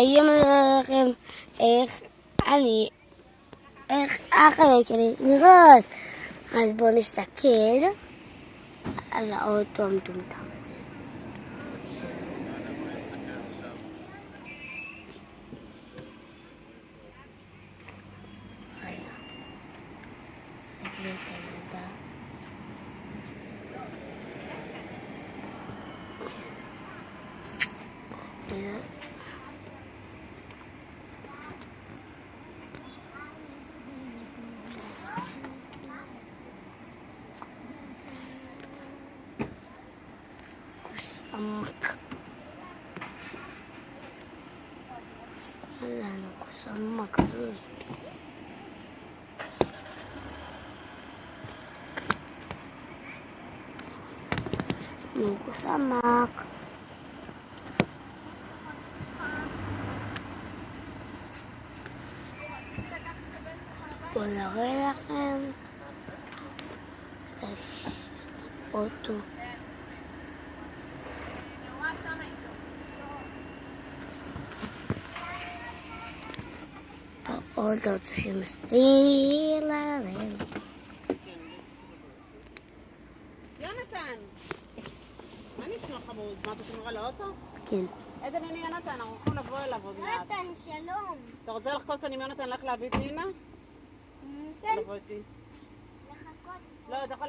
היום אני אראה לכם איך החלק שלי נראות. אז בואו נסתכל על האוטו המטומטם הזה. רגע, נגיד את הילדה. עמק. לנו כוס עמק. כוס עמק. בואו נראה לכם את האוטו. האוטו שמסתיר להם. יונתן! מה נשמע חמוד? מה, אתה שומר על האוטו? כן. איזה מיני יונתן? אנחנו יכולים לבוא אליו עוד מעט. יונתן, שלום. אתה רוצה לחכות כאן עם יונתן לך להביא את נינה? כן. לבוא איתי. לחכות. לא, אתה יכול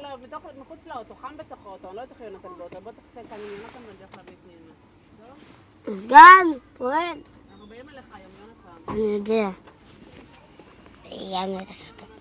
מחוץ לאוטו, חם בתוך האוטו, אני לא יודעת איך יונתן באוטו. בוא תחכה כאן עם יונתן ואני הולך להביא את נינה. סגן, פועל. אנחנו באים אליך היום, יונתן. אני יודע. יאללה, תעשה אותו.